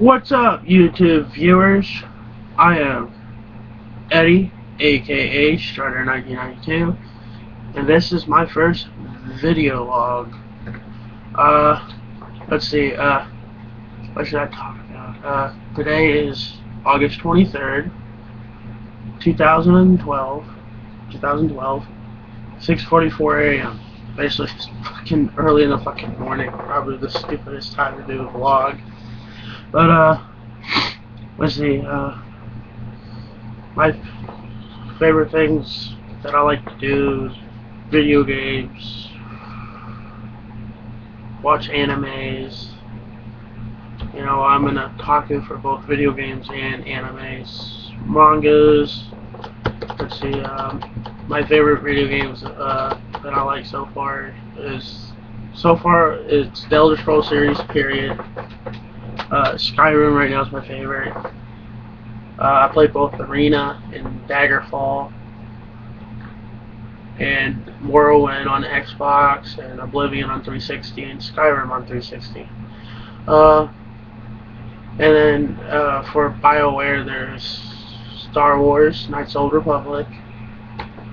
What's up, YouTube viewers? I am Eddie, aka Strider1992, and this is my first video log. Let's see, what should I talk about? Today is August 23rd, 2012, 6:44 a.m. Basically, it's fucking early in the fucking morning. Probably the stupidest time to do a vlog. But, let's see, my favorite things that I like to do is video games, watch animes. You know, I'm an otaku for both video games and animes, mangas. Let's see, my favorite video games that I like so far it's the Elder Scrolls series, period. Skyrim right now is my favorite. I play both Arena and Daggerfall, and Morrowind on Xbox, and Oblivion on 360, and Skyrim on 360. And then for BioWare, there's Star Wars, Knights of the Old Republic.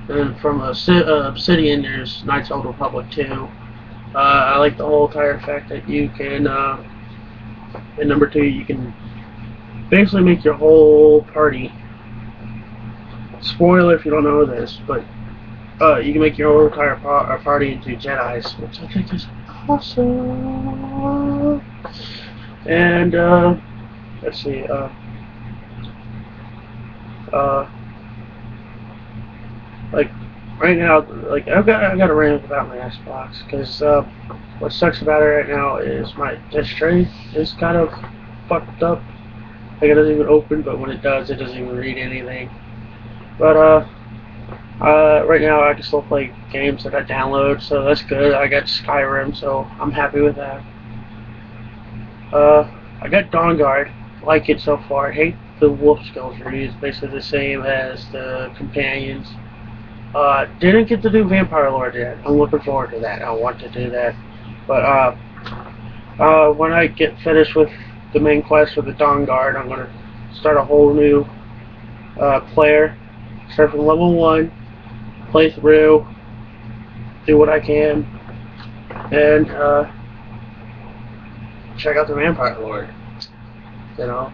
And then from Obsidian, there's Knights of the Old Republic 2. I like the whole entire fact that you can, and number 2, you can basically make your whole party. Spoiler if you don't know this, but you can make your whole entire party into Jedis, which I think is awesome. And let's see, like right now, like I got a rant about my Xbox, because what sucks about it right now is my disk tray is kind of fucked up. Like, it doesn't even open, but when it does, it doesn't even read anything. But right now I can still play games that I download, so that's good. I got Skyrim, so I'm happy with that. I got Dawnguard. Like it so far. I hate the wolf skill tree. It's basically the same as the companions. Didn't get to do Vampire Lord yet. I'm looking forward to that. I want to do that. But when I get finished with the main quest with the Dawnguard, I'm going to start a whole new player. Start from level 1, play through, do what I can, and check out the Vampire Lord. You know,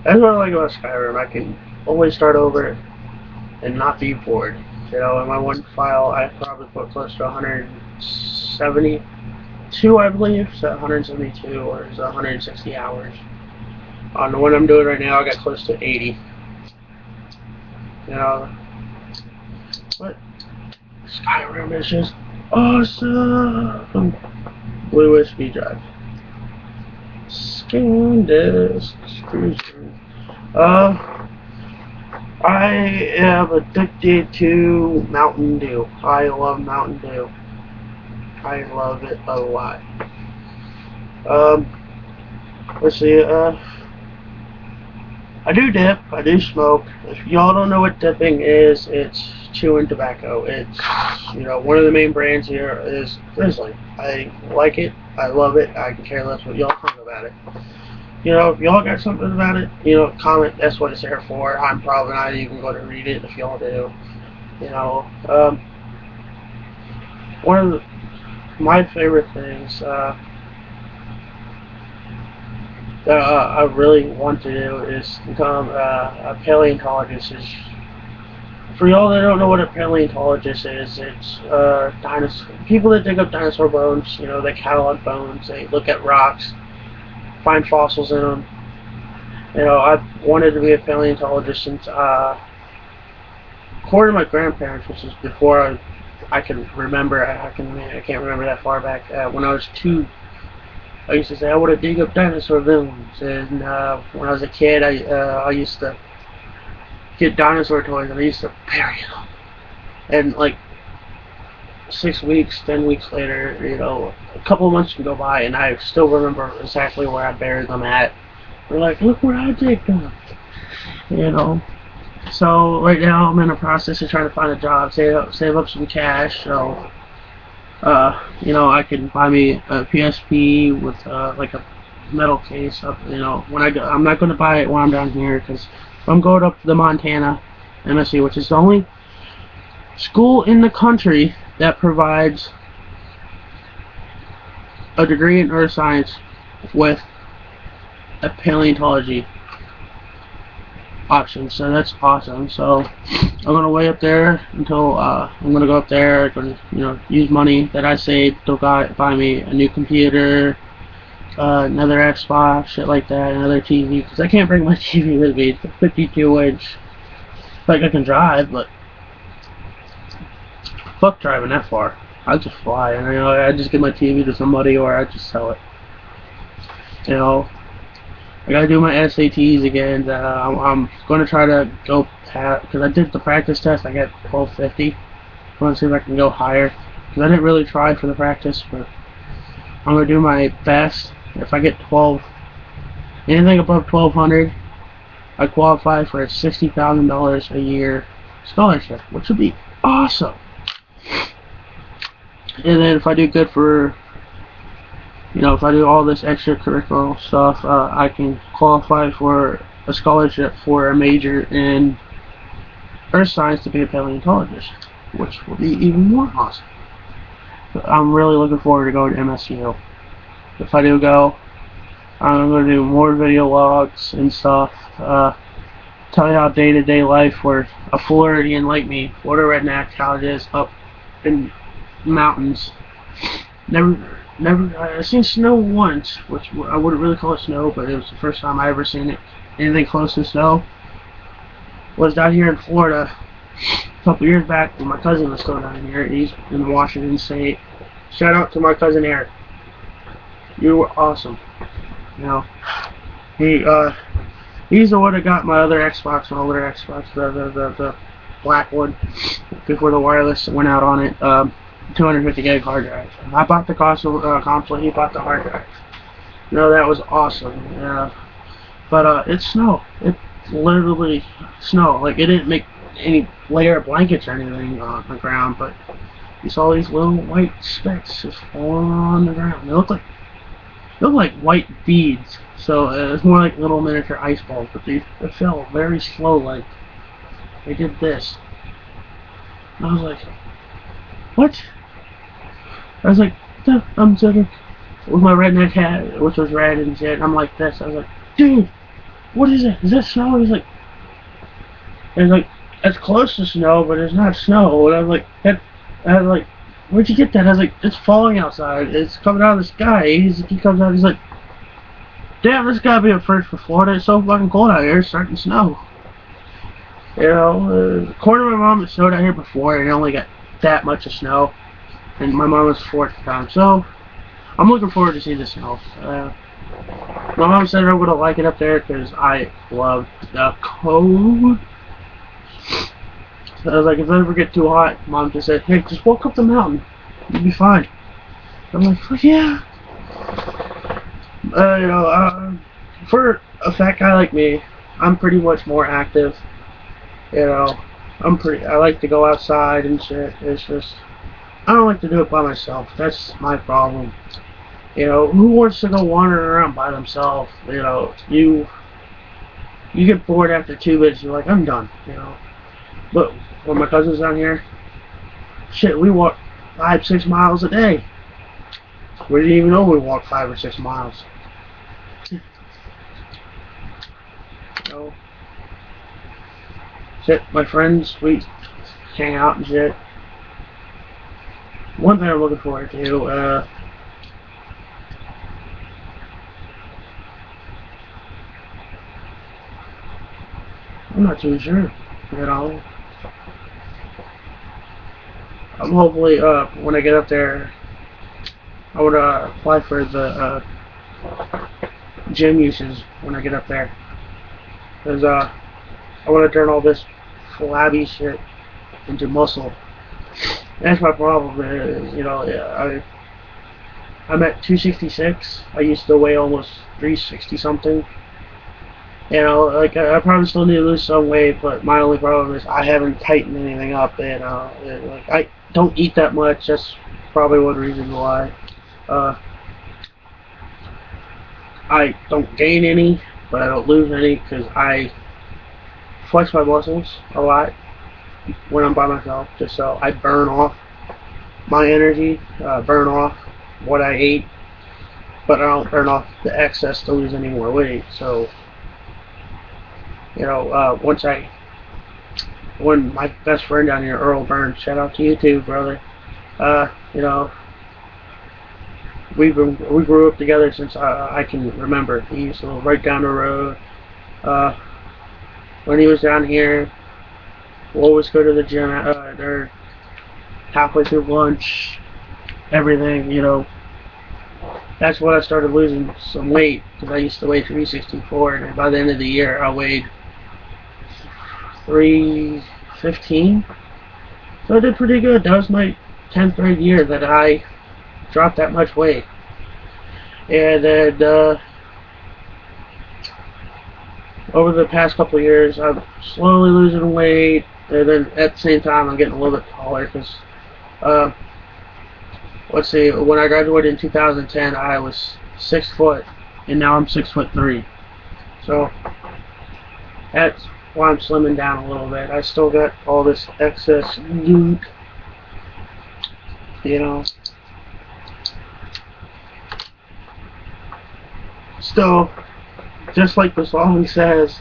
that's what I like about Skyrim. I can always start over and not be bored. You know, in my one file, I probably put close to 172, I believe. So 172 or is 160 hours. On the one I'm doing right now, I got close to 80. You know, but Skyrim is just awesome. Blue USB drive. Scan disk. I am addicted to Mountain Dew. I love Mountain Dew. I love it a lot. Let's see, I do dip, I do smoke. If y'all don't know what dipping is, it's chewing tobacco. It's, you know, one of the main brands here is Grizzly. I like it, I love it, I can care less what y'all think about it. You know, if y'all got something about it, you know, comment, that's what it's there for. I'm probably not even going to read it if y'all do. You know, one of my favorite things that I really want to do is become a paleontologist. For y'all that don't know what a paleontologist is, it's people that dig up dinosaur bones. You know, they catalog bones, they look at rocks, find fossils in them. You know, I've wanted to be a paleontologist since, according to my grandparents, which is before I can remember. I can't remember that far back. When I was 2, I used to say I want to dig up dinosaur bones, and when I was a kid, I used to get dinosaur toys and I used to bury them. And like 6 weeks, 10 weeks later, you know, a couple of months can go by, and I still remember exactly where I buried them at. We're like, look where I dig them. You know. So right now I'm in the process of trying to find a job, save up some cash, so you know, I can buy me a PSP with like a metal case up. You know, when I go, I'm not going to buy it when I'm down here because I'm going up to the Montana MSU, which is the only school in the country that provides a degree in earth science with a paleontology option. So that's awesome. So I'm gonna wait up there until I'm gonna go up there, gonna, you know, use money that I saved to buy me a new computer, another Xbox, shit like that, another TV, because I can't bring my TV with me. It's a 52-inch. Like, I can drive, but fuck driving that far. I'll just fly, and, you know, I just give my TV to somebody, or I just sell it. You know, I gotta do my SATs again. I'm gonna try to go past, because I did the practice test. I got 1250. I want to see if I can go higher, because I didn't really try for the practice, but I'm gonna do my best. If I get 12, anything above 1200, I qualify for a $60,000 a year scholarship, which would be awesome. And then if I do good for, you know, if I do all this extracurricular stuff, I can qualify for a scholarship for a major in earth science to be a paleontologist, which will be even more awesome. I'm really looking forward to going to MSU. If I do go, I'm going to do more video logs and stuff, tell you how day-to-day life for a Floridian like me, Florida redneck, how it is up in mountains. I've seen snow once, which I wouldn't really call it snow, but it was the first time I ever seen it. Anything close to snow was down here in Florida a couple years back when my cousin was still down here. He's in Washington State. Shout out to my cousin Eric. You were awesome. You know, he's the one that got my other Xbox, my older Xbox, the black one, before the wireless went out on it. 250 gig hard drive. I bought the console, he bought the hard drive. You know, that was awesome. Yeah. But it's snow. It's literally snow. Like, it didn't make any layer of blankets or anything on the ground, but you saw these little white specks just falling on the ground. They look like white beads. So it's more like little miniature ice balls, but they fell very slow. Like, they did this. And I was like, what? I was like, I'm sitting with my redneck hat, which was red and shit. I'm like this. I was like, dude, what is it? Is that snow? He's like, it's close to snow, but it's not snow. And I was like, where'd you get that? I was like, it's falling outside. It's coming out of the sky. He comes out. He's like, damn, this gotta be a first for Florida. It's so fucking cold out here. It's starting to snow. You know, according to my mom, it snowed out here before, and it only got that much of snow. And my mom was fourth time, so I'm looking forward to see the snow. My mom said I'm gonna like it up there because I love the cold. So I was like, if it ever get too hot, Mom just said, hey, just walk up the mountain, you'll be fine. I'm like, oh, yeah. You know, for a fat guy like me, I'm pretty much more active. You know, I like to go outside and shit. It's just, I don't like to do it by myself. That's my problem. You know, who wants to go wandering around by themselves? You know, you get bored after 2 minutes. You're like, I'm done. You know, but when my cousin's down here, shit, we walk 5-6 miles a day. We didn't even know we walked 5 or 6 miles. You know, shit, my friends, we hang out and shit. One thing I'm looking forward to, I'm not too sure, you know. I'm hopefully, when I get up there, I would apply for the gym uses when I get up there. Because I want to turn all this flabby shit into muscle. That's my problem, is, you know, I'm at 266. I used to weigh almost 360 something. You know, like, I probably still need to lose some weight, but my only problem is I haven't tightened anything up, you know. Like, I don't eat that much. That's probably one reason why. I don't gain any, but I don't lose any because I flex my muscles a lot when I'm by myself, just so I burn off my energy, burn off what I ate, but I don't burn off the excess to lose any more weight. So, when my best friend down here, Earl Burns, shout out to you too, brother. Uh, you know, we grew up together since I can remember. He used to live right down the road. Uh, when he was down here, we'll always go to the gym. They're halfway through lunch, everything. That's when I started losing some weight because I used to weigh 364, and by the end of the year, I weighed 315. So I did pretty good. That was my 10th grade year that I dropped that much weight. And then over the past couple of years, I'm slowly losing weight. And then at the same time, I'm getting a little bit taller because, let's see, when I graduated in 2010, I was 6 foot, and now I'm 6'3". So that's why I'm slimming down a little bit. I still got all this excess loot, Still, just like the song says,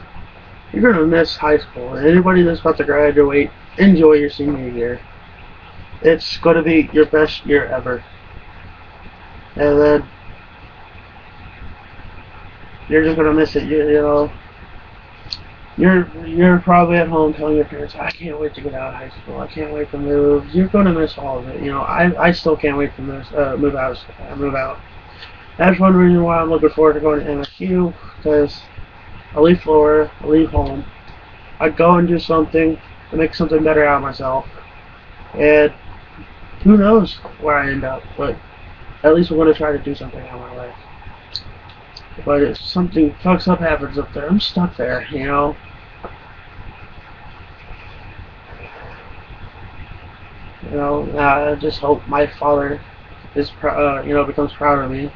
you're going to miss high school. And anybody that's about to graduate, enjoy your senior year. It's going to be your best year ever. And then, you're just going to miss it. You're probably at home telling your parents, I can't wait to get out of high school. I can't wait to move. You're going to miss all of it. I still can't wait to move out. That's one reason why I'm looking forward to going to MSU, because I leave Florida, I leave home, I go and do something to make something better out of myself, and who knows where I end up, but at least I'm going to try to do something out of my life. But if something fucks up happens up there, I'm stuck there, I just hope my father is, becomes proud of me.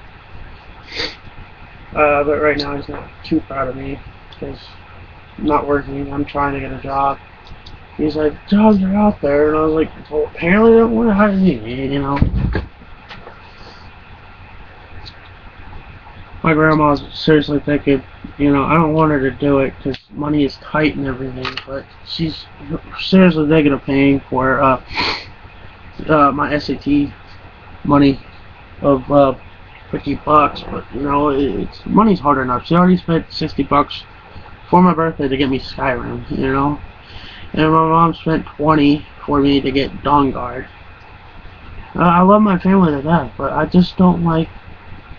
But right now he's not too proud of me because I'm not working. I'm trying to get a job. He's like, jobs are out there, and I was like, well, apparently they don't want to hire me. My grandma's seriously thinking, I don't want her to do it because money is tight and everything, but she's seriously thinking of paying for my SAT money of $50, but it's money's hard enough. She already spent $60 for my birthday to get me Skyrim, and my mom spent $20 for me to get Dawnguard. I love my family to death, but I just don't like,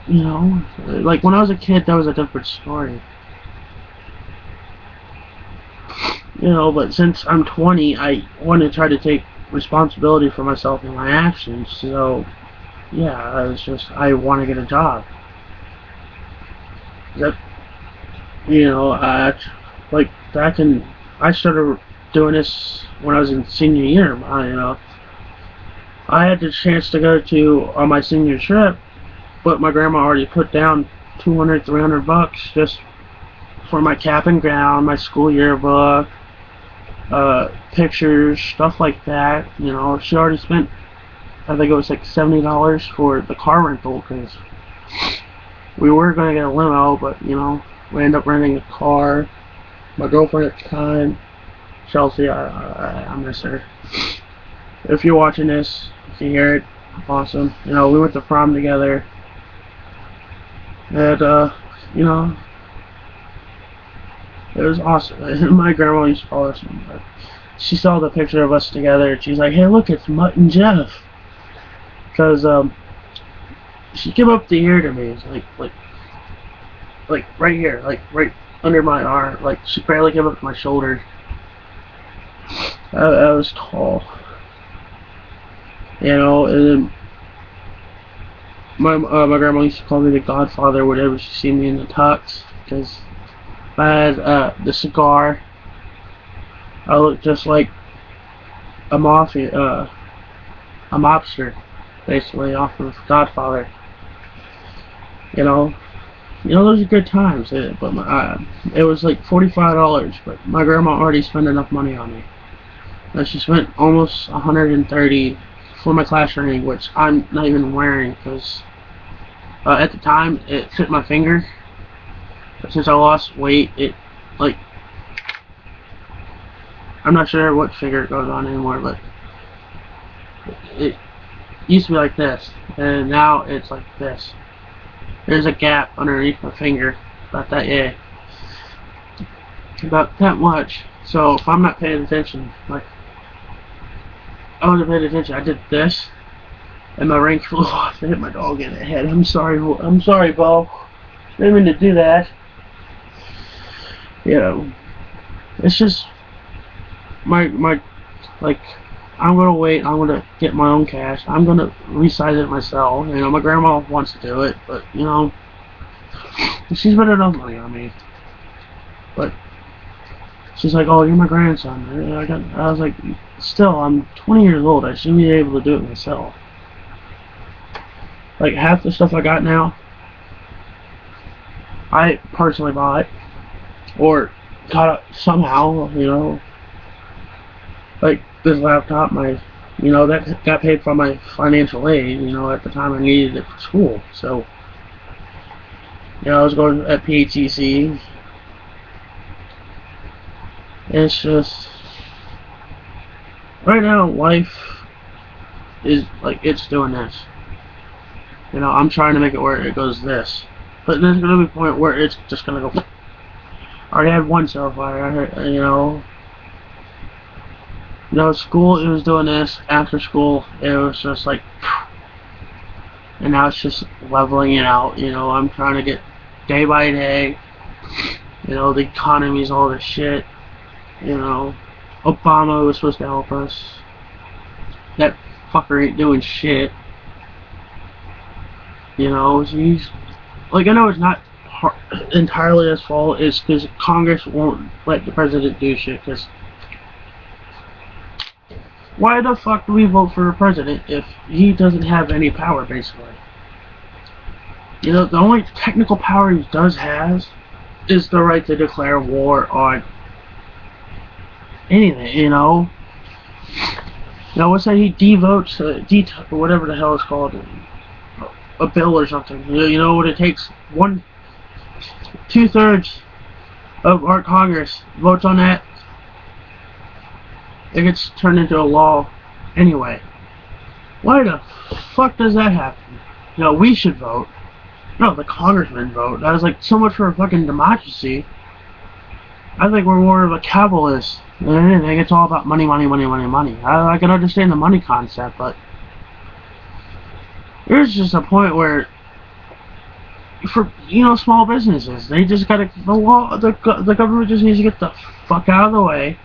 like when I was a kid, that was a different story. But since I'm 20, I want to try to take responsibility for myself and my actions. So yeah, I want to get a job. That, I started doing this when I was in senior year. I had the chance to go on my senior trip, but my grandma already put down $200, $300 just for my cap and gown, my school yearbook, pictures, stuff like that. She already spent, I think it was like $70 for the car rental because we were going to get a limo, but we ended up renting a car. My girlfriend at the time, Chelsea, I miss her. If you're watching this, if you hear it, awesome. We went to prom together, and it was awesome. My grandma used to call us, but she saw the picture of us together, and she's like, "Hey, look, it's Mutt and Jeff." Because she came up the ear to me, it's like right here, like right under my arm, like she barely came up to my shoulder. I was tall, and then my grandma used to call me the Godfather whenever she see me in the tux, because I had the cigar. I looked just like a mobster, basically, off of Godfather. You know, those are good times. But it was like $45, but my grandma already spent enough money on me. She spent almost 130 for my class ring, which I'm not even wearing because at the time it fit my finger. But since I lost weight, it like I'm not sure what finger it goes on anymore, but it used to be like this, and now it's like this. There's a gap underneath my finger, about about that much. So if I'm not paying attention, like I wasn't paying attention, I did this, and my ring flew off and hit my dog in the head. I'm sorry, Bo. Didn't mean to do that. You know, it's just my like. I'm gonna wait. I'm gonna get my own cash. I'm gonna resize it myself. You know, my grandma wants to do it, but you know, she's spent enough money on me. But she's like, "Oh, you're my grandson." And I was like, "Still, I'm 20 years old. I should be able to do it myself." Like half the stuff I got now, I personally bought, or got it somehow. You know, like this laptop, that got paid for my financial aid. You know, at the time I needed it for school, so you know I was going at PHEC. It's just right now life is like it's doing this. You know, I'm trying to make it where it goes this, but there's gonna be a point where it's just gonna go. I already had one so far. You know, school, it was doing this. After school, it was just like, and now it's just leveling it out. You know, I'm trying to get day by day. You know, the economy's all this shit. You know, Obama was supposed to help us. That fucker ain't doing shit. You know, he's like, I know it's not entirely his fault. It's because Congress won't let the president do shit. Because why the fuck do we vote for a president if he doesn't have any power, basically? You know, the only technical power he does have is the right to declare war on anything, you know? Now, what's that? He devotes, or whatever the hell it's called, a bill or something. You know what it takes? 2/3 of our Congress votes on that. It gets turned into a law anyway. Why the fuck does that happen? You know, we should vote. No, the congressmen vote. That was like so much for a fucking democracy. I think we're more of a capitalist than anything. It's all about money, money, money, money, money. I can understand the money concept, but there's just a point where, for small businesses, they just gotta the government just needs to get the fuck out of the way.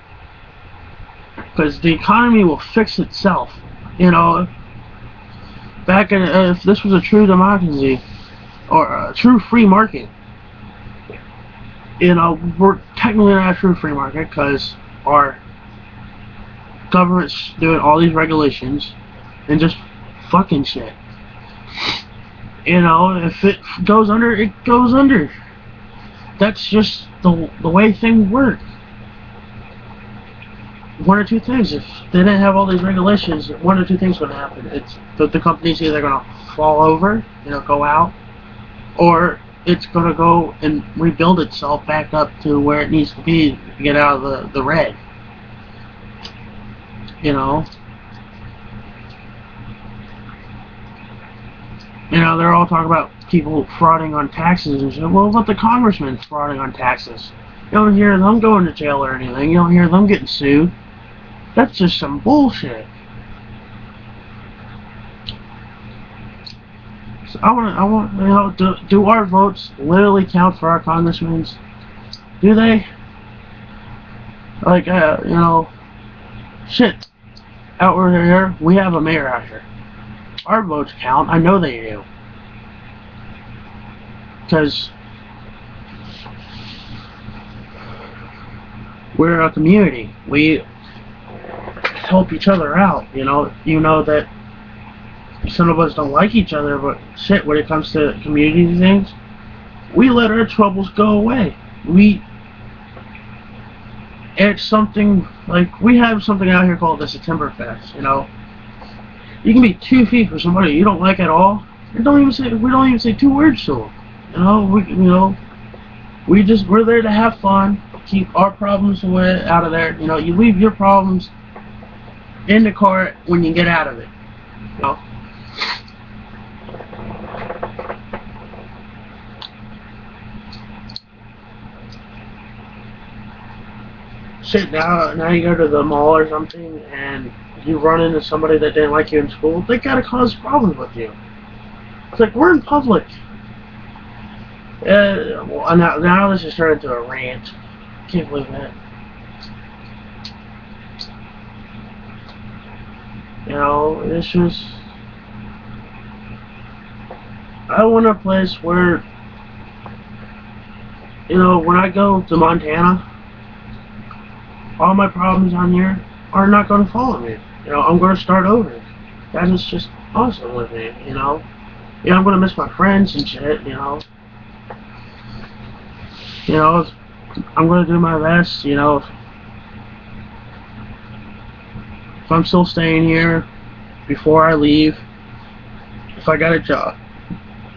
Because the economy will fix itself. You know, back in if this was a true democracy or a true free market, you know, we're technically not a true free market because our government's doing all these regulations and just fucking shit. You know, if it goes under, it goes under. That's just the way things work. One or two things. If they didn't have all these regulations, one or two things would happen. It's the company's either going to fall over, go out, or it's going to go and rebuild itself back up to where it needs to be to get out of the red. You know, they're all talking about people frauding on taxes and shit. Well, what about the congressmen frauding on taxes? You don't hear them going to jail or anything. You don't hear them getting sued. That's just some bullshit. So I want, do our votes literally count for our congressmen? Do they? Like, shit. Out here, we have a mayor out here. Our votes count. I know they do. Because we're a community. We help each other out, you know that some of us don't like each other, but shit, when it comes to community things, we let our troubles go away. It's something like we have something out here called the September Fest. You know, you can be 2 feet from somebody you don't like at all. We don't even say 2 words to them. We're there to have fun, keep our problems away out of there. You know, you leave your problems in the car when you get out of it. You know. Shit, now you go to the mall or something and you run into somebody that didn't like you in school, they gotta cause problems with you. It's like, we're in public. Well, now this has turned into a rant. Can't believe that. You know, it's just... I want a place where, you know, when I go to Montana, all my problems on here are not going to follow me. You know, I'm going to start over. That is just awesome with me, you know. Yeah, I'm going to miss my friends and shit, you know. You know, I'm going to do my best, you know. If I'm still staying here before I leave, if I got a job,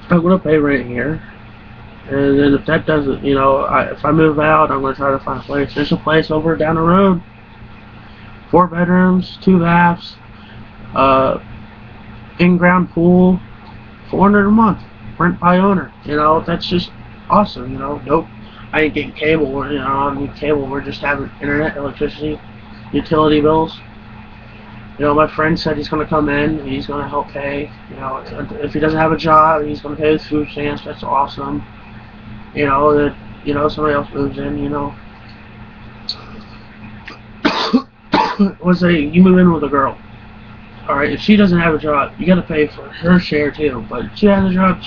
I'm going to pay rent here. And then if that doesn't, you know, if I move out, I'm going to try to find a place. There's a place over down the road. 4 bedrooms, 2 baths, in-ground pool, $400 a month, rent by owner. You know, that's just awesome, you know. Nope, I ain't getting cable, you know, I don't need cable. We're just having internet, electricity, utility bills. You know, my friend said he's going to come in, he's going to help pay. You know, if he doesn't have a job, he's going to pay his food stamps. That's awesome. You know, that, you know, somebody else moves in, you know. Let's say you move in with a girl. Alright, if she doesn't have a job, you gotta pay for her share too. But if she has a job,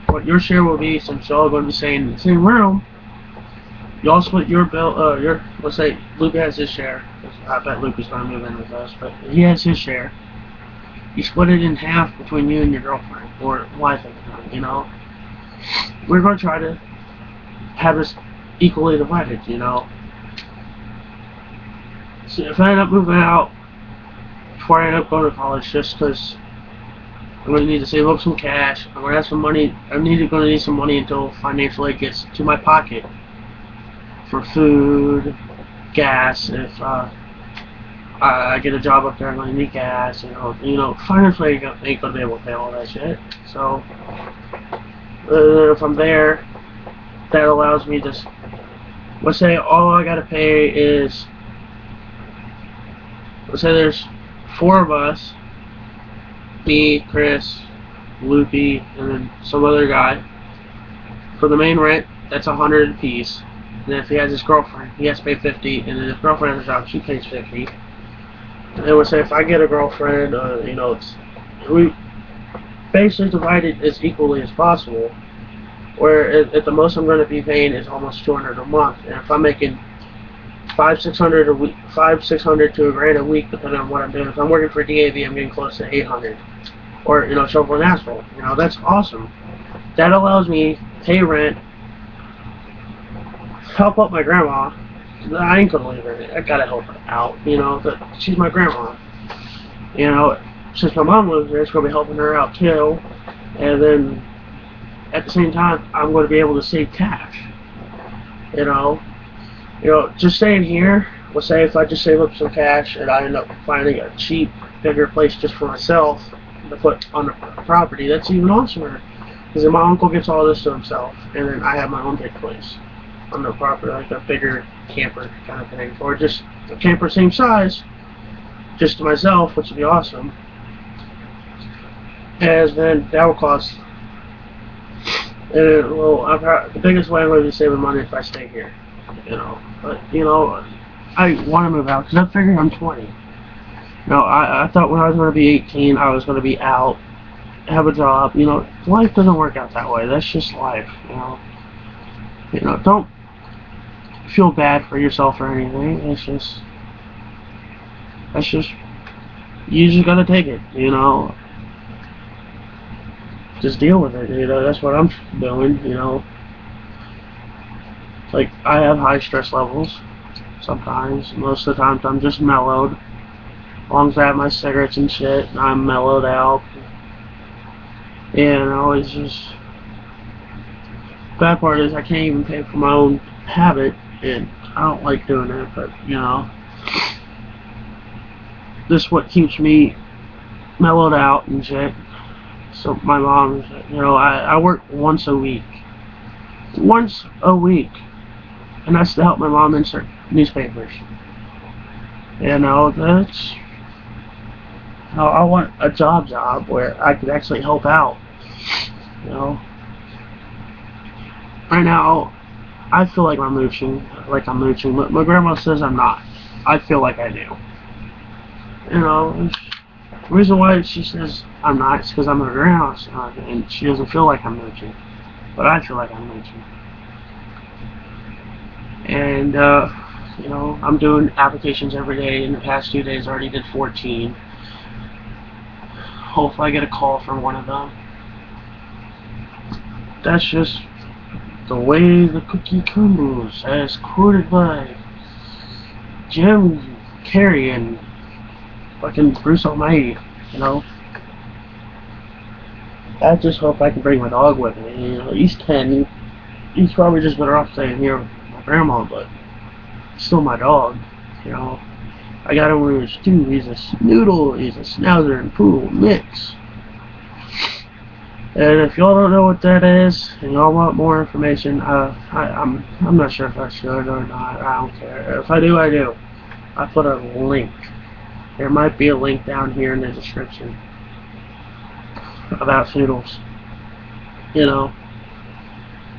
what your share will be, since you're all going to be staying in the same room, you all split your bill, let's say Luke has his share. I bet Luke is going to move in with us, but he has his share. You split it in half between you and your girlfriend, or wife at the time, you know. We're going to try to have this equally divided, you know. So if I end up moving out before I end up going to college, just because I'm going to need to save up some cash, I'm going to have some money. I'm going to need some money until financial aid gets to my pocket for food, gas. If I get a job up there, I'm going to need gas. You know, financial aid ain't going to be able to pay all that shit. So if I'm there, that allows me to, let's say all I got to pay is, let's say there's 4 of us, me, Chris, Loopy, and then some other guy. For the main rent, that's $100 apiece. And then if he has his girlfriend, he has to pay $50, and then his girlfriend has a job, she pays $50. And then we'll say if I get a girlfriend, you know, we basically divide it as equally as possible. Where at the most I'm going to be paying is almost $200 a month, and if I'm making $500-600 a week, $500-600 to $1,000 a week, depending on what I'm doing. If I'm working for DAV, I'm getting close to $800, or you know, shovel and asphalt. You know, that's awesome. That allows me to pay rent, help out my grandma. I ain't gonna leave her. I gotta help her out. You know, she's my grandma. You know, since my mom lives there, it's gonna be helping her out too. And then at the same time, I'm going to be able to save cash. You know, just staying here, let's say if I just save up some cash and I end up finding a cheap, bigger place just for myself to put on the property, that's even awesomer. Because then my uncle gets all this to himself, and then I have my own big place on the property, like a bigger camper kind of thing. Or just a camper same size, just to myself, which would be awesome. And then that will cost... the biggest way I'm going to be saving money if I stay here, you know. But, you know, I want to move out because I figure I'm 20. You know, I thought when I was going to be 18, I was going to be out, have a job. You know, life doesn't work out that way. That's just life, you know. You know, don't feel bad for yourself or anything. You just got to take it, you know. Just deal with it, you know. That's what I'm doing, you know. Like, I have high stress levels sometimes. Most of the times I'm just mellowed. As long as I have my cigarettes and shit, I'm mellowed out. It's just... Bad part is I can't even pay for my own habit, and I don't like doing it, but, this is what keeps me mellowed out and shit. So my mom, I work once a week. Once a week. And that's to help my mom insert newspapers. That's... I want a job where I could actually help out. Right now, I feel like I'm mooching. But my grandma says I'm not. I feel like I do. The reason why she says I'm not is because I'm her grandma, and she doesn't feel like I'm mooching. But I feel like I'm mooching. And, I'm doing applications every day. In the past 2 days, I already did 14. Hopefully I get a call from one of them. That's just the way the cookie crumbles, as quoted by Jim Carrey and fucking Bruce Almighty, I just hope I can bring my dog with me. He's 10. He's probably just better off staying here with my grandma, but he's still my dog, I got him when he was 2. He's a Snoodle, he's a Schnauzer and Poodle mix. And if y'all don't know what that is, and y'all want more information, I'm not sure if I should or not. I don't care. If I do, I do. I put a link. There might be a link down here in the description about Snoodles.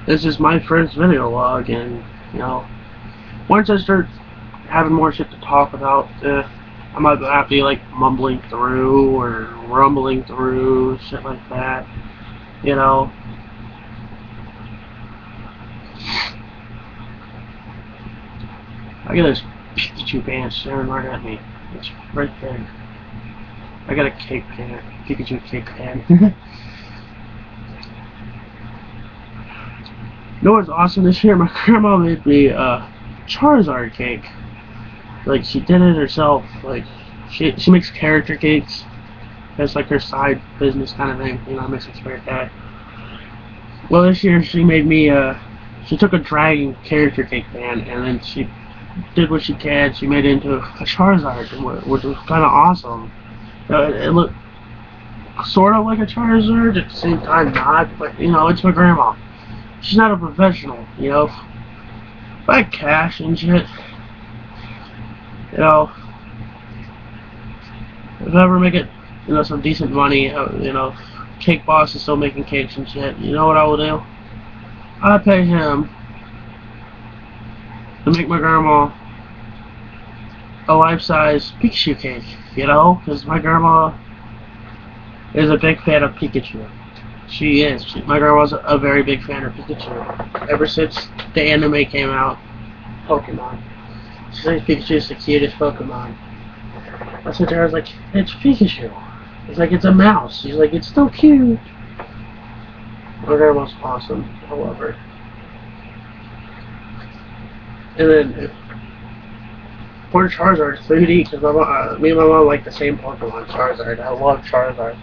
This is my first video log, and once I start having more shit to talk about, I might have to be like mumbling through or rumbling through, shit like that. I got this Pikachu band staring right at me. It's right there. I got a cake pan, Pikachu cake pan. What's awesome this year? My grandma made me a Charizard cake. Like, she did it herself. Like, she makes character cakes. That's like her side business kind of thing. Makes it spare that. Well, this year she made me she took a dragon character cake pan and then she did what she can. She made it into a Charizard, which was kind of awesome. It looked sort of like a Charizard, at the same time not, but it's my grandma. She's not a professional, If I had cash and shit, if I ever make it, some decent money, Cake Boss is still making cakes and shit, you know what I will do? I pay him to make my grandma a life-size Pikachu cake, because my grandma is a big fan of Pikachu. She is. My grandma's a very big fan of Pikachu. Ever since the anime came out, Pokemon. She thinks Pikachu is the cutest Pokemon. I said to her, I was like, it's Pikachu. He's like, it's a mouse. She's like, it's still cute. My grandma's awesome. I love her. And then, for Charizard 3D, because me and my mom like the same Pokemon, Charizard. I love Charizard.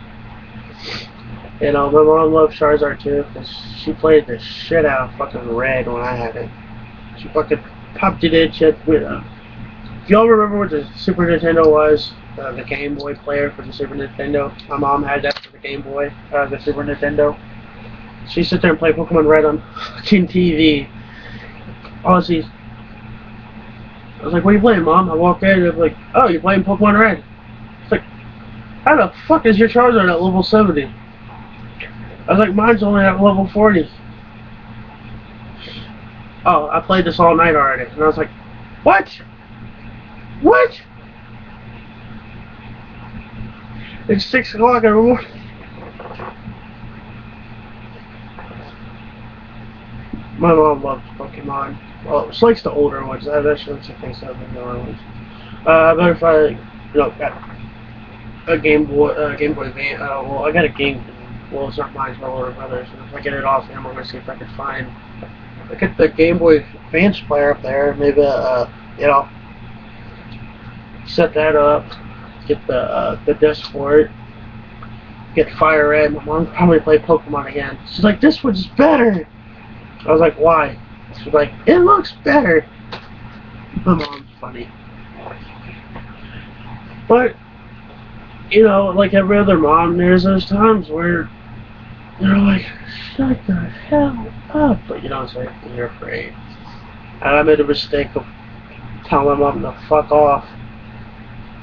My mom loves Charizard too, because she played the shit out of fucking Red when I had it. She fucking popped it in shit with if y'all remember what the Super Nintendo was, the Game Boy player for the Super Nintendo, my mom had that for the Game Boy, the Super Nintendo. She sit there and play Pokemon Red on fucking TV. Honestly, I was like, what are you playing, Mom? I walked in and I'm like, oh, you're playing Pokemon Red. It's like, how the fuck is your Charizard at level 70? I was like, mine's only at level 40. Oh, I played this all night already. And I was like, what? What? It's 6 o'clock in the morning. My mom loves Pokemon. Well, she likes the older ones. That's what she thinks of the newer ones. But if I, got a Game Boy Advance, well, I got a Game. Well, it's not mine, it's my older brother's. And if I get it off him, I'm gonna see if I can find get the Game Boy Advance player up there. Maybe you know, set that up. Get the disc for it. Get Fire Red. My mom probably play Pokemon again. She's like, this one's better. I was like, why? She's like, it looks better. My mom's funny. But, you know, like every other mom, there's those times where they're like, shut the hell up. But you know, it's like, you're afraid. And I made a mistake of telling my mom to fuck off.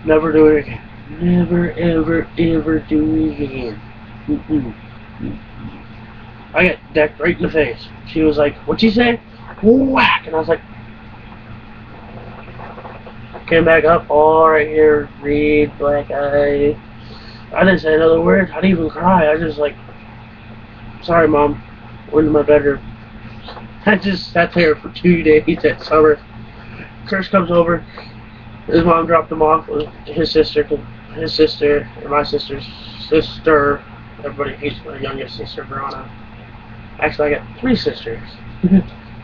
Never do it again. Never, ever, ever do it again. I got decked right in the face. She was like, what'd you say? Whack! And I was like, came back up, all right here, read, black eye. I didn't say another word. I didn't even cry. I just like, sorry, Mom. Went to my bedroom. I just sat there for 2 days that summer. Chris comes over. His mom dropped him off with his sister, and my sister's sister. Everybody hates my youngest sister, Verona. Actually, I got 3 sisters.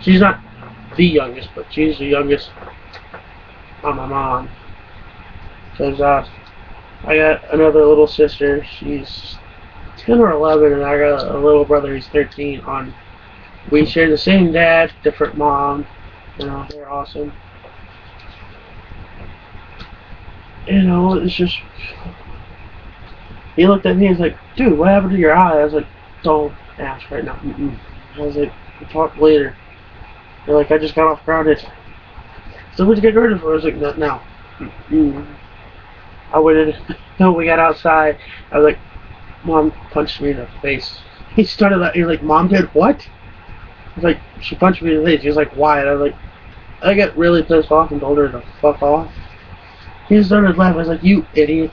She's not the youngest, but she's the youngest on my mom. Because I got another little sister. She's 10 or 11, and I got a little brother. He's 13. We share the same dad, different mom. You know, they're awesome. You know, it's just... He looked at me and was like, dude, what happened to your eye? I was like, don't ask right now. I was like, we'll talk later. They're like, I just got off grounded. So what'd you get grounded for? I was like, no. I waited until we got outside. I was like, Mom punched me in the face. He started like, he's like, Mom did what? I was like, she punched me in the face. He was like, why? And I was like, I got really pissed off and told her to fuck off. He started laughing. I was like, you idiot.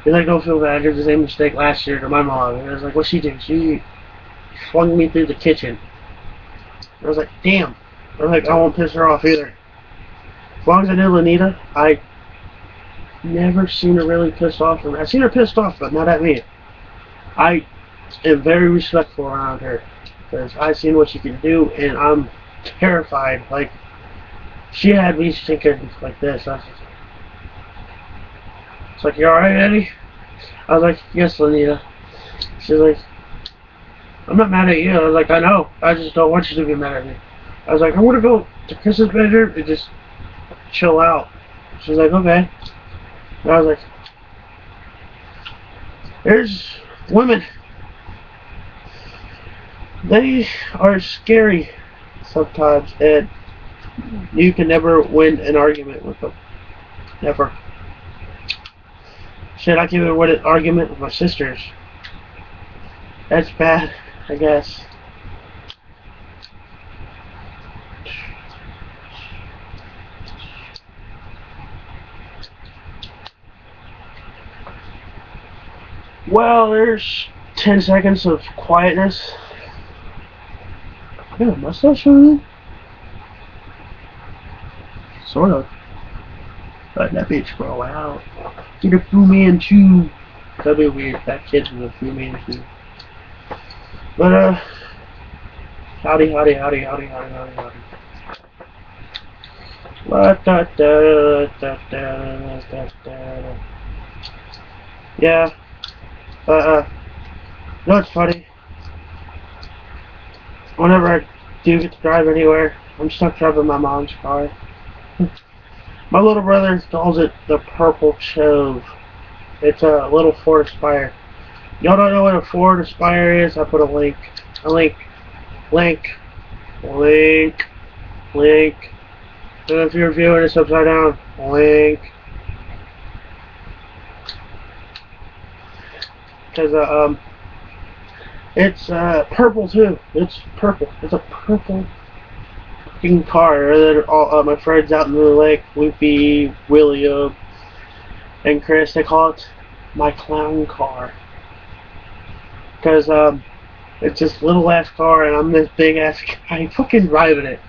He's like, don't feel bad. I did the same mistake last year to my mom. And I was like, what'd she do? She flung me through the kitchen. I was like, damn. I was like, I won't piss her off either. As long as I knew Lanita, I never seen her really pissed off. I've seen her pissed off, but not at me. I am very respectful around her. Because I've seen what she can do, and I'm terrified. Like, she had me thinking like this. It's like, you alright, Eddie? I was like, yes, Lanita. She's like, I'm not mad at you. I was like, I know. I just don't want you to be mad at me. I was like, I want to go to Chris's bedroom and just chill out. She's like, okay. And I was like, there's women. They are scary sometimes, and you can never win an argument with them. Never. Shit, I can even win an argument with my sisters. That's bad, I guess. Well, there's 10 seconds of quietness. I got a mustache on me? Sort of. But that bitch grow out. Get a Fu Manchu. That'd be weird. That kid's with a Fu Manchu. But, howdy. Yeah. You know what's funny? Whenever I do get to drive anywhere, I'm stuck driving my mom's car. My little brother calls it the Purple Chove. It's a little Ford Aspire. Y'all don't know what a Ford Aspire is? I put a link. And if you're viewing this upside down, link. Because, it's, purple too. It's purple. It's a purple fucking car. All, my friends out in the lake, Loopy, William, and Chris, they call it my clown car. Because, it's this little ass car, and I'm this big ass guy fucking driving it.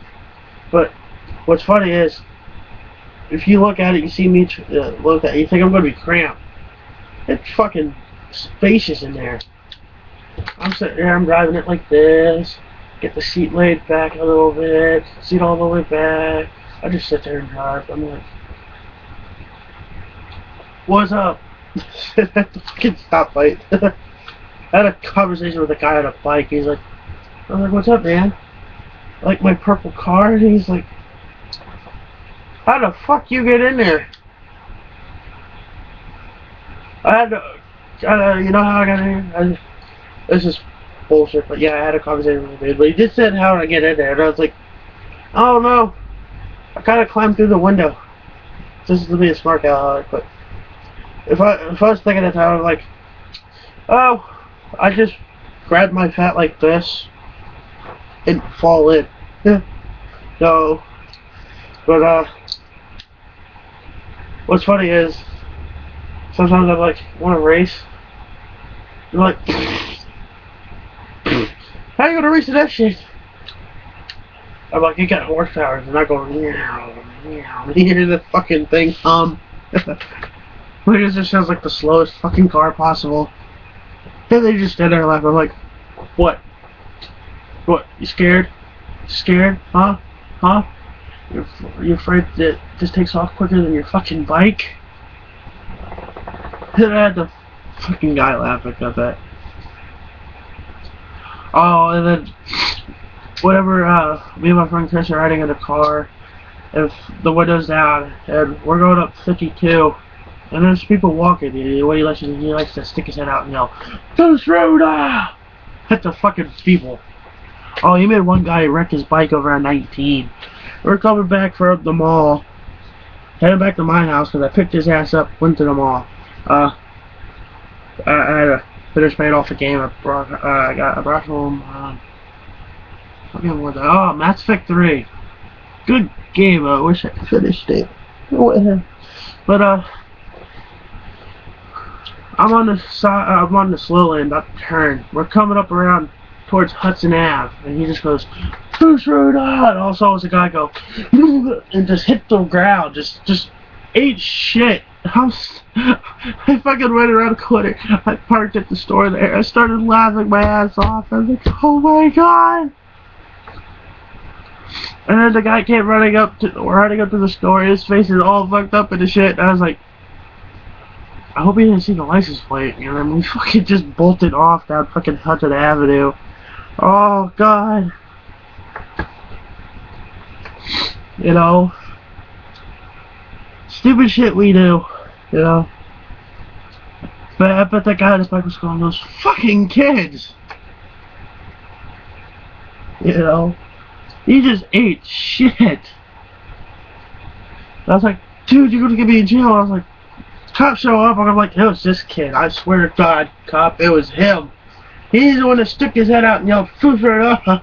But, what's funny is, if you look at it, you see me look at it, you think I'm going to be cramped. It's fucking spacious in there. I'm sitting there, I'm driving it like this. get the seat laid back a little bit, seat all the way back. I just sit there and drive. I'm like, what's up? At the fucking stoplight. I had a conversation with a guy on a bike. He's like, I was like, what's up, man? I like my purple car? And he's like, how the fuck you get in there? I had to, you know how I got in here? This is bullshit, but yeah, I had a conversation with him. But he just said how to get in there, and I was like, I don't know. I kind of climbed through the window. This is to be a smart guy, but if I was thinking at the time, I was like, oh, I just grab my fat like this and fall in. No, but what's funny is sometimes I'm like, want to race? I'm like, how you gonna race that shit? I'm like, you got horsepower, and I go, meow, meow. You hear the fucking thing hum. It just sounds like the slowest fucking car possible. And they just stand there laughing. I'm like, what? What? You scared? Scared? Huh? Huh? You're afraid that this takes off quicker than your fucking bike? And I had the fucking guy laughing at that. Oh, and then whenever me and my friend Chris are riding in the car, if the window's down and we're going up 52, and there's people walking, what he likes to stick his head out and yell, "Ghost Road!" At the fucking people. Oh, he made one guy wreck his bike over at 19. We're coming back from the mall, heading back to my house because I picked his ass up, went to the mall. I had to finish paying off the game. I brought home. Oh, Mass Effect 3. Good game. I wish I finished it. But I'm on the side. I'm on the slow lane, about to turn. We're coming up around towards Hudson Ave, and he just goes, "Ghost Road!" And all I saw was a guy go, and just hit the ground, just ate shit. I fucking went around the corner. I parked at the store there. I started laughing my ass off. I was like, oh my god. And then the guy came running up to the store. His face is all fucked up and the shit. And I was like, I hope he didn't see the license plate. And then we fucking just bolted off down fucking Hudson Avenue. Oh god. You know, stupid shit we do. You know. But I bet that guy on his bike was going, those fucking kids. You know. He just ate shit. I was like, dude, you're gonna get me in jail. I was like, cops show up, and I'm like, it was this kid. I swear to God, cop, it was him. He's the one that stuck his head out and yelled, "Food for it!" I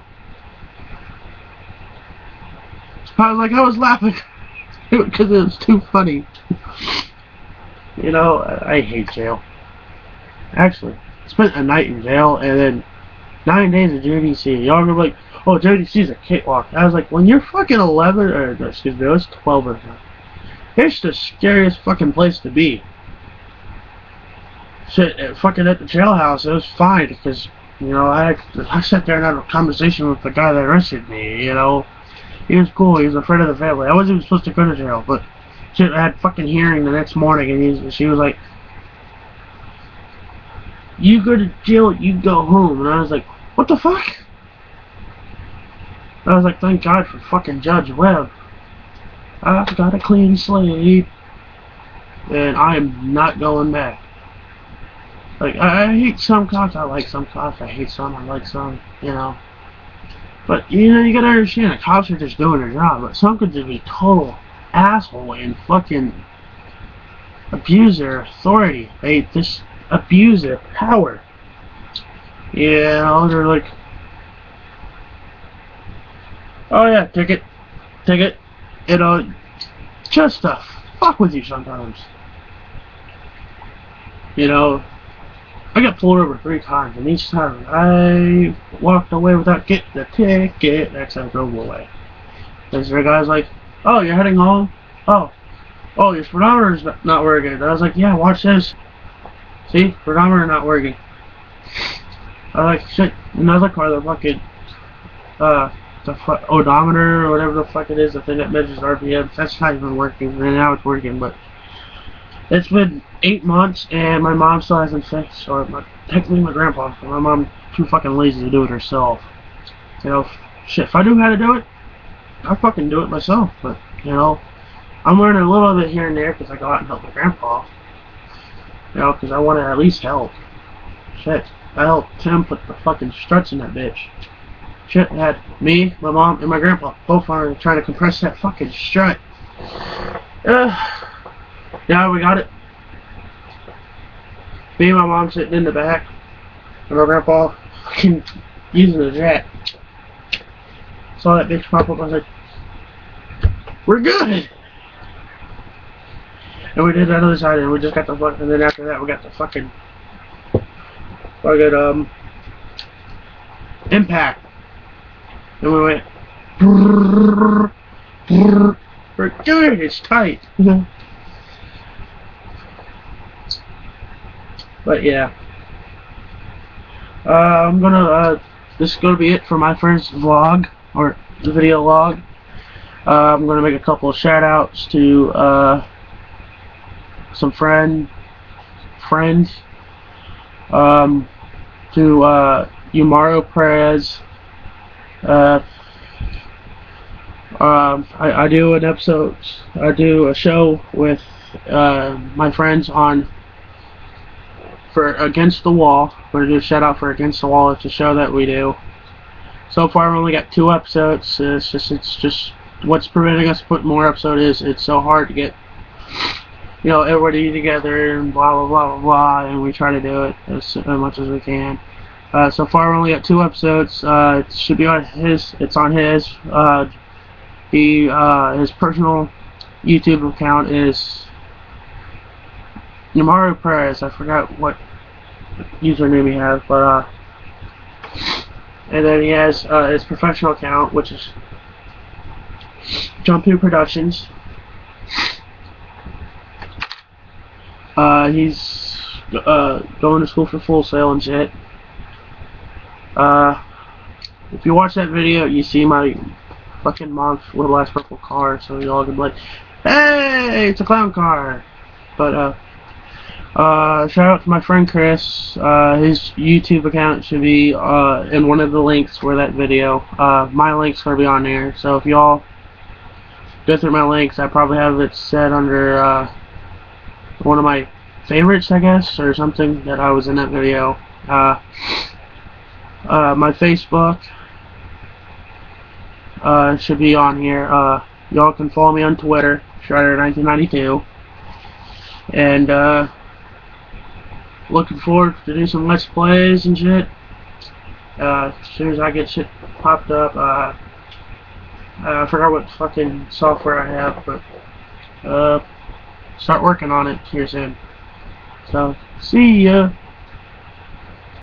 was like, I was laughing because it was too funny. You know, I hate jail. Actually, I spent a night in jail and then 9 days of JDC. Y'all are like, oh, JDC's a cakewalk. I was like, when you're fucking 11, or excuse me, it was 12 or something. It's the scariest fucking place to be. Shit, fucking at the jailhouse, it was fine because, you know, I sat there and had a conversation with the guy that arrested me, you know. He was cool, he was a friend of the family. I wasn't even supposed to go to jail, but shit, I had fucking hearing the next morning and she was like, you go to jail, you go home. And I was like, what the fuck? I was like, thank God for fucking Judge Webb. I've got a clean slate. And I am not going back. Like, I hate some cops, I like some cops, I hate some, I like some, you know. But, you know, you gotta understand, the cops are just doing their job, but some could just be total asshole and fucking abuse their authority. They just abuse their power. You know, they're like, oh yeah, ticket, you know, just to fuck with you sometimes. You know, I got pulled over 3 times, and each time I walked away without getting the ticket. Next time I drove away. There's the guy's like, oh, you're heading home? Oh, your speedometer's not working. And I was like, yeah, watch this. See, speedometer not working. I was like, shit, another car that fucking the odometer or whatever the fuck it is, the thing that measures RPMs. That's not even working. And now it's working, but it's been 8 months and my mom still hasn't fixed, or technically my grandpa. My mom too fucking lazy to do it herself. You know, shit. If I knew how to do it, I'd fucking do it myself. But you know, I'm learning a little bit here and there because I go out and help my grandpa. You know, because I want to at least help. Shit, I helped Tim put the fucking struts in that bitch. Shit, I had me, my mom, and my grandpa both on trying to compress that fucking strut. Yeah, we got it. Me and my mom sitting in the back, and my grandpa fucking using the jet. Saw that bitch pop up, I was like, we're good! And we did that other side, and we just got the fucking, and then after that we got the fucking impact. And we went, brrr, brrr, we're good, it's tight. But yeah. This is gonna be it for my first vlog, or the video log. I'm gonna make a couple of shout outs to, some friends, to Yumaro Perez. I do an episode, I do a show with my friends on for Against the Wall. We're gonna do a shout out for Against the Wall. It's a show that we do. So far, we've only got 2 episodes. It's just what's preventing us to put more episodes is it's so hard to get, you know, everybody together and blah blah blah blah blah, and we try to do it as much as we can. So far, we only got 2 episodes. It should be on his. It's on his. His personal YouTube account is Yumaro Perez. I forgot what username he has, but and then he has his professional account, which is Jumpy Productions. He's going to school for Full Sail and shit. If you watch that video, you see my fucking mom's little ass purple car, so y'all can be like, hey, it's a clown car. But shout out to my friend Chris. His YouTube account should be in one of the links for that video. My link's gonna be on there, so if y'all go through my links, I probably have it set under one of my favorites, I guess, or something that I was in that video. My Facebook should be on here. Y'all can follow me on Twitter, Strider1992, and looking forward to do some Let's Plays and shit. As soon as I get shit popped up, I forgot what fucking software I have, but start working on it here soon. So, see ya!